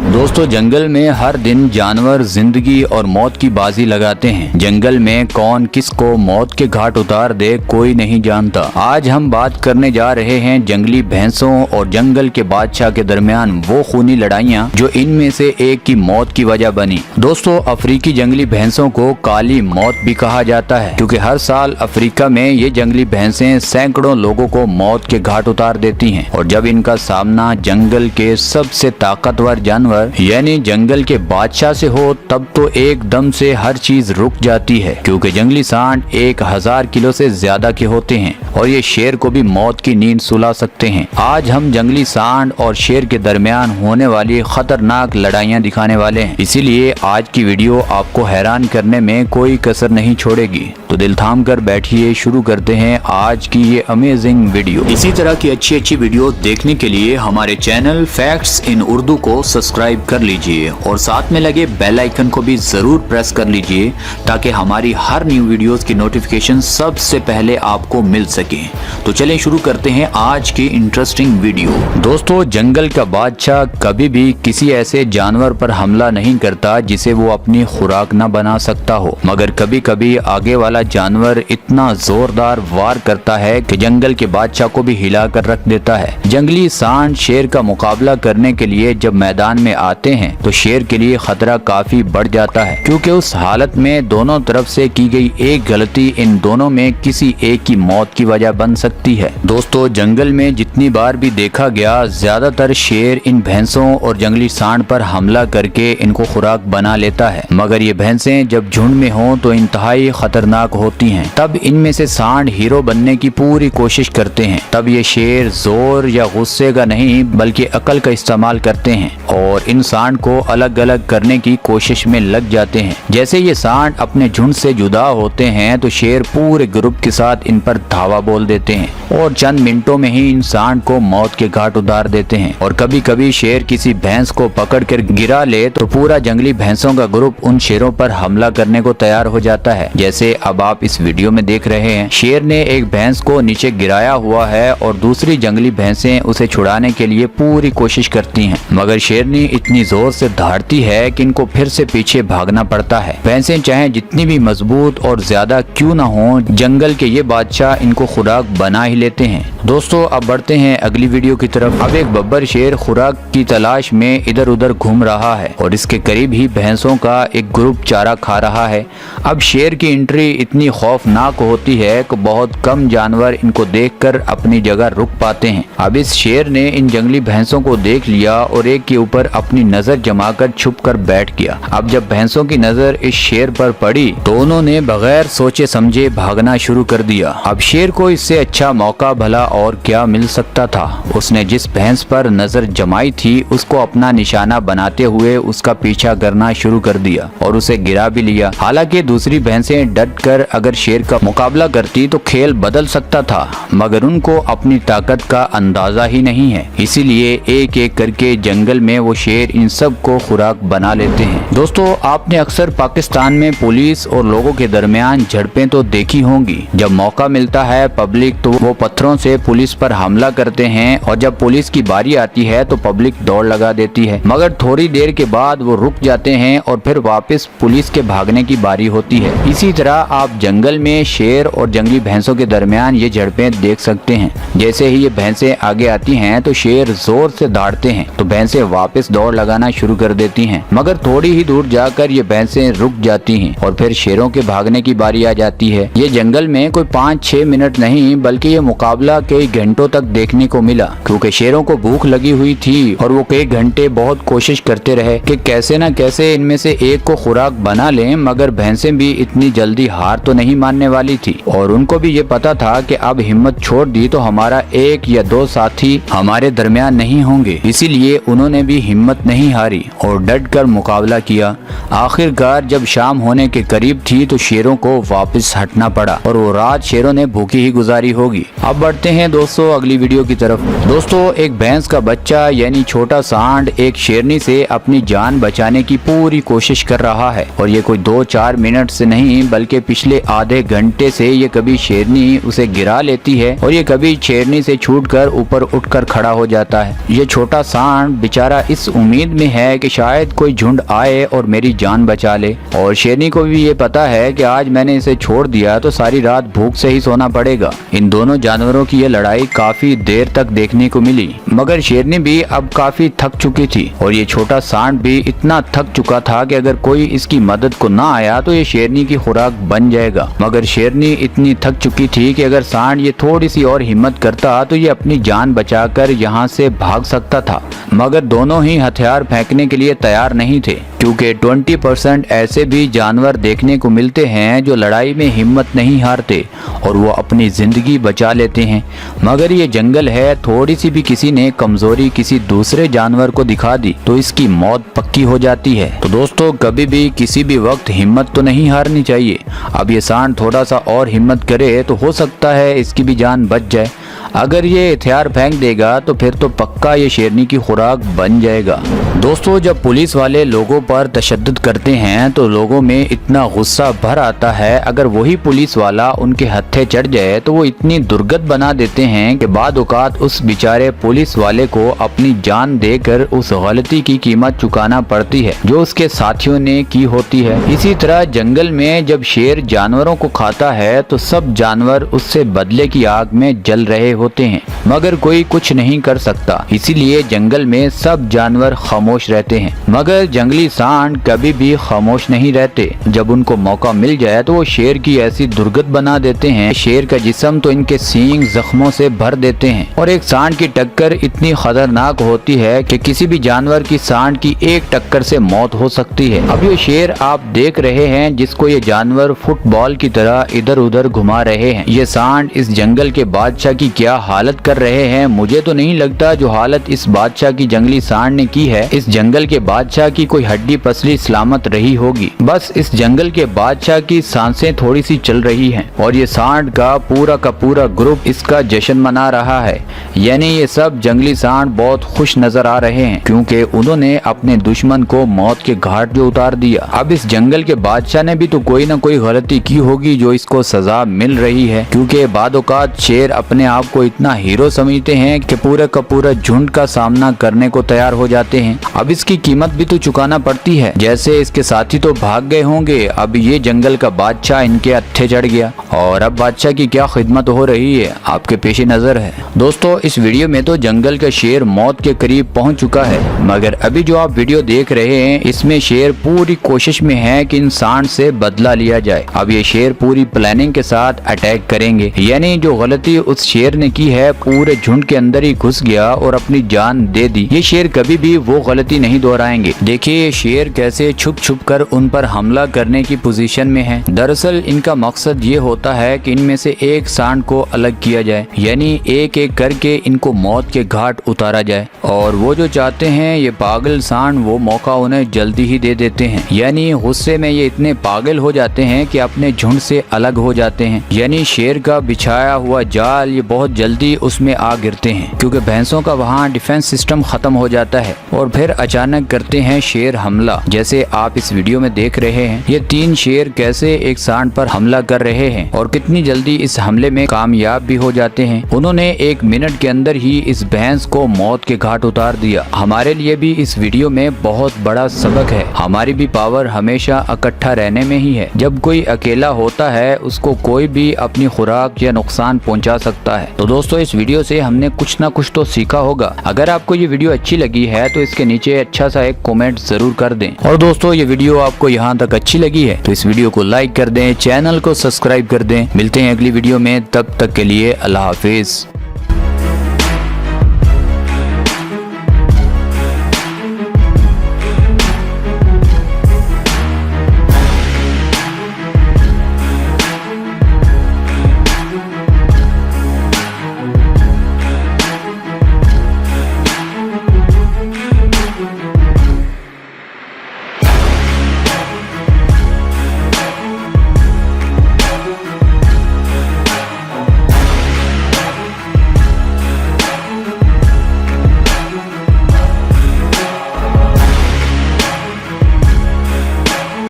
दोस्तों, जंगल में हर दिन जानवर जिंदगी और मौत की बाजी लगाते हैं। जंगल में कौन किसको मौत के घाट उतार दे कोई नहीं जानता। आज हम बात करने जा रहे हैं जंगली भैंसों और जंगल के बादशाह के दरमियान वो खूनी लड़ाइयाँ जो इनमें से एक की मौत की वजह बनी। दोस्तों, अफ्रीकी जंगली भैंसों को काली मौत भी कहा जाता है क्योंकि हर साल अफ्रीका में ये जंगली भैंसें सैकड़ों लोगों को मौत के घाट उतार देती हैं। और जब इनका सामना जंगल के सबसे ताकतवर जानवर यानी जंगल के बादशाह से हो तब तो एकदम से हर चीज रुक जाती है, क्योंकि जंगली सांड 1000 किलो से ज्यादा के होते हैं और ये शेर को भी मौत की नींद सुला सकते हैं। आज हम जंगली सांड और शेर के दरमियान होने वाली खतरनाक लड़ाइयाँ दिखाने वाले हैं, इसीलिए आज की वीडियो आपको हैरान करने में कोई कसर नहीं छोड़ेगी। तो दिल थाम कर बैठिए, शुरू करते हैं आज की ये अमेजिंग वीडियो। इसी तरह की अच्छी वीडियो देखने के लिए हमारे चैनल फैक्ट्स इन उर्दू को सब्सक्राइब कर लीजिए और साथ में लगे बेल आइकन को भी जरूर प्रेस कर लीजिए ताकि हमारी हर न्यू वीडियोस की नोटिफिकेशन सबसे पहले आपको मिल सके। तो चलें शुरू करते हैं आज की इंटरेस्टिंग वीडियो। दोस्तों, जंगल का बादशाह कभी भी किसी ऐसे जानवर पर हमला नहीं करता जिसे वो अपनी खुराक न बना सकता हो, मगर कभी कभी आगे वाला जानवर इतना जोरदार वार करता है कि जंगल के बादशाह को भी हिला कर रख देता है। जंगली सांड शेर का मुकाबला करने के लिए जब मैदान में आते हैं तो शेर के लिए खतरा काफी बढ़ जाता है, क्योंकि उस हालत में दोनों तरफ से की गई एक गलती इन दोनों में किसी एक की मौत की वजह बन सकती है। दोस्तों, जंगल में जितनी बार भी देखा गया ज्यादातर शेर इन भैंसों और जंगली सांड पर हमला करके इनको खुराक बना लेता है, मगर ये भैंसें जब झुंड में हों तो इंतहाई खतरनाक होती हैं। तब इनमें से सांड हीरो बनने की पूरी कोशिश करते हैं। तब ये शेर जोर या गुस्से का नहीं बल्कि अकल का इस्तेमाल करते हैं और इन सांड को अलग अलग करने की कोशिश में लग जाते हैं। जैसे ये सांड अपने झुंड से जुदा होते हैं तो शेर पूरे ग्रुप के साथ इन पर धावा बोल देते हैं और चंद मिनटों में ही इन सांड को मौत के घाट उतार देते हैं। और कभी कभी शेर किसी भैंस को पकड़ कर गिरा ले तो पूरा जंगली भैंसों का ग्रुप उन शेरों पर हमला करने को तैयार हो जाता है। जैसे अब आप इस वीडियो में देख रहे हैं, शेर ने एक भैंस को नीचे गिराया हुआ है और दूसरी जंगली भैंसें उसे छुड़ाने के लिए पूरी कोशिश करती हैं, मगर शेरनी इतनी जोर से दहाड़ती है कि इनको फिर से पीछे भागना पड़ता है। भैंसें चाहे जितनी भी मजबूत और ज्यादा क्यों न हो, जंगल के ये बादशाह इनको खुराक बना ही लेते हैं। दोस्तों, अब बढ़ते हैं अगली वीडियो की तरफ। अब एक बब्बर शेर खुराक की तलाश में इधर उधर घूम रहा है और इसके करीब ही भैंसों का एक ग्रुप चारा खा रहा है। अब शेर की एंट्री इतनी खौफनाक होती है कि बहुत कम जानवर इनको देखकर अपनी जगह रुक पाते हैं। अब इस शेर ने इन जंगली भैंसों को देख लिया और एक के ऊपर अपनी नजर जमाकर छुप कर बैठ गया। अब जब भैंसों की नजर इस शेर पर पड़ी तो उन्होंने बगैर सोचे समझे भागना शुरू कर दिया। अब शेर को इससे अच्छा मौका भला और क्या मिल सकता था। उसने जिस भैंस पर नजर जमाई थी उसको अपना निशाना बनाते हुए उसका पीछा करना शुरू कर दिया और उसे गिरा भी लिया। हालांकि दूसरी भैंसें डट कर अगर शेर का मुकाबला करती तो खेल बदल सकता था, मगर उनको अपनी ताकत का अंदाजा ही नहीं है, इसीलिए एक एक करके जंगल में वो शेर इन सब को खुराक बना लेते हैं। दोस्तों, आपने अक्सर पाकिस्तान में पुलिस और लोगों के दरमियान झड़पें तो देखी होंगी। जब मौका मिलता है पब्लिक तो वो पत्थरों से पुलिस पर हमला करते हैं और जब पुलिस की बारी आती है तो पब्लिक दौड़ लगा देती है, मगर थोड़ी देर के बाद वो रुक जाते हैं और फिर वापस पुलिस के भागने की बारी होती है। इसी तरह आप जंगल में शेर और जंगली भैंसों के दरमियान ये झड़पें देख सकते हैं। जैसे ही ये भैंसें आगे आती हैं तो शेर जोर से दहाड़ते हैं तो भैंसें वापस दौड़ लगाना शुरू कर देती हैं, मगर थोड़ी ही दूर जाकर ये भैंसें रुक जाती हैं और फिर शेरों के भागने की बारी आ जाती है। ये जंगल में कोई 5-6 मिनट नहीं बल्कि ये मुकाबला कई घंटों तक देखने को मिला, क्योंकि शेरों को भूख लगी हुई थी और वो कई घंटे बहुत कोशिश करते रहे कि कैसे न कैसे इनमें से एक को खुराक बना लें, मगर भैंसें भी इतनी जल्दी हार तो नहीं मानने वाली थी और उनको भी ये पता था कि अब हिम्मत छोड़ दी तो हमारा 1 या 2 साथी हमारे दरमियान नहीं होंगे, इसीलिए उन्होंने भी हिम्मत नहीं हारी और डट कर मुकाबला किया। आखिरकार जब शाम होने के करीब थी तो शेरों को वापस हटना पड़ा और वो रात शेरों ने भूखी ही गुजारी होगी। अब बढ़ते हैं दोस्तों अगली वीडियो की तरफ। दोस्तों, एक भैंस का बच्चा यानी छोटा सांड एक शेरनी से अपनी जान बचाने की पूरी कोशिश कर रहा है और ये कोई 2-4 मिनट से नहीं बल्कि पिछले पिछले आधे घंटे से ये कभी शेरनी उसे गिरा लेती है और ये कभी शेरनी से छूटकर ऊपर उठकर खड़ा हो जाता है। ये छोटा सांड बेचारा इस उम्मीद में है कि शायद कोई झुंड आए और मेरी जान बचा ले, और शेरनी को भी ये पता है कि आज मैंने इसे छोड़ दिया तो सारी रात भूख से ही सोना पड़ेगा। इन दोनों जानवरों की ये लड़ाई काफी देर तक देखने को मिली, मगर शेरनी भी अब काफी थक चुकी थी और ये छोटा सांड भी इतना थक चुका था कि अगर कोई इसकी मदद को ना आया तो ये शेरनी की खुराक बन जाएगा। मगर शेरनी इतनी थक चुकी थी कि अगर सांड ये थोड़ी सी और हिम्मत करता तो ये अपनी जान बचाकर यहाँ से भाग सकता था, मगर दोनों ही हथियार फेंकने के लिए तैयार नहीं थे, क्योंकि 20% ऐसे भी जानवर देखने को मिलते हैं जो लड़ाई में हिम्मत नहीं हारते और वो अपनी जिंदगी बचा लेते हैं। मगर ये जंगल है, थोड़ी सी भी किसी ने कमजोरी किसी दूसरे जानवर को दिखा दी तो इसकी मौत पक्की हो जाती है। तो दोस्तों, कभी भी किसी भी वक्त हिम्मत तो नहीं हारनी चाहिए। अब ये सांड थोड़ा सा और हिम्मत करे तो हो सकता है इसकी भी जान बच जाए। अगर ये हथियार फेंक देगा तो फिर तो पक्का ये शेरनी की खुराक बन जाएगा। दोस्तों, जब पुलिस वाले लोगों पर तशद्दुद करते हैं तो लोगों में इतना गुस्सा भर आता है, अगर वही पुलिस वाला उनके हत्थे चढ़ जाए तो वो इतनी दुर्गत बना देते हैं कि बाद औकात उस बेचारे पुलिस वाले को अपनी जान देकर उस गलती की कीमत चुकाना पड़ती है जो उसके साथियों ने की होती है। इसी तरह जंगल में जब शेर जानवरों को खाता है तो सब जानवर उससे बदले की आग में जल रहे होते हैं, मगर कोई कुछ नहीं कर सकता। इसीलिए जंगल में सब जानवर खामोश रहते हैं, मगर जंगली सांड कभी भी खामोश नहीं रहते। जब उनको मौका मिल जाए तो वो शेर की ऐसी दुर्गत बना देते हैं, शेर का जिस्म तो इनके सींग जख्मों से भर देते हैं। और एक सांड की टक्कर इतनी खतरनाक होती है कि किसी भी जानवर की सांड की एक टक्कर से मौत हो सकती है। अब ये शेर आप देख रहे हैं जिसको ये जानवर फुटबॉल की तरह इधर उधर घुमा रहे हैं, ये सांड इस जंगल के बादशाह की क्या हालत कर रहे हैं। मुझे तो नहीं लगता जो हालत इस बादशाह की जंगली सांड ने की है, इस जंगल के बादशाह की कोई हड्डी पसली सलामत रही होगी। बस इस जंगल के बादशाह की सांसें थोड़ी सी चल रही हैं और ये सांड का पूरा ग्रुप इसका जश्न मना रहा है। यानी ये सब जंगली सांड बहुत खुश नजर आ रहे हैं क्योंकि उन्होंने अपने दुश्मन को मौत के घाट जो उतार दिया। अब इस जंगल के बादशाह ने भी तो कोई ना कोई गलती की होगी जो इसको सजा मिल रही है, क्योंकि बाद औकात शेर अपने आप को इतना हीरो समझते हैं कि पूरे का पूरा झुंड का सामना करने को तैयार हो जाते हैं। अब इसकी कीमत भी तो चुकाना पड़ती है। जैसे इसके साथी तो भाग गए होंगे, अब ये जंगल का बादशाह इनके हत्थे चढ़ गया और अब बादशाह की क्या खिदमत हो रही है आपके पेश नजर है। दोस्तों, इस वीडियो में तो जंगल का शेर मौत के करीब पहुंच चुका है, मगर अभी जो आप वीडियो देख रहे हैं इसमें शेर पूरी कोशिश में है कि इन सांड से बदला लिया जाए। अब ये शेर पूरी प्लानिंग के साथ अटैक करेंगे, यानी जो गलती उस शेर ने की है पूरे झुंड के अंदर ही घुस गया और अपनी जान दे दी। ये शेर कभी भी वो गलती नहीं दोहराएंगे। देखिए ये शेर कैसे छुप छुप कर उन पर हमला करने की पोजीशन में है। दरअसल इनका मकसद ये होता है कि इनमें से एक सांड को अलग किया जाए, यानी एक एक करके इनको मौत के घाट उतारा जाए, और वो जो चाहते हैं ये पागल सांड वो मौका उन्हें जल्दी ही दे देते हैं। यानी गुस्से में ये इतने पागल हो जाते हैं कि अपने झुंड से अलग हो जाते हैं। यानी शेर का बिछाया हुआ जाल ये बहुत जल्दी उसमें आ गिरते हैं, क्योंकि भैंसों का वहाँ डिफेंस सिस्टम खत्म हो जाता है और फिर अचानक करते हैं शेर हमला। जैसे आप इस वीडियो में देख रहे हैं ये 3 शेर कैसे एक सांड पर हमला कर रहे हैं और कितनी जल्दी इस हमले में कामयाब भी हो जाते हैं। उन्होंने 1 मिनट के अंदर ही इस भैंस को मौत के घाट उतार दिया। हमारे लिए भी इस वीडियो में बहुत बड़ा सबक है। हमारी भी पावर हमेशा इकट्ठा रहने में ही है। जब कोई अकेला होता है उसको कोई भी अपनी खुराक या नुकसान पहुंचा सकता है। तो दोस्तों, इस वीडियो से हमने कुछ ना कुछ तो सीखा होगा। अगर आपको ये वीडियो अच्छी लगी है तो इसके नीचे अच्छा सा एक कमेंट जरूर कर दें। और दोस्तों, ये वीडियो आपको यहाँ तक अच्छी लगी है तो इस वीडियो को लाइक कर दें, चैनल को सब्सक्राइब कर दें। मिलते हैं अगली वीडियो में, तब तक के लिए अल्लाह हाफिज।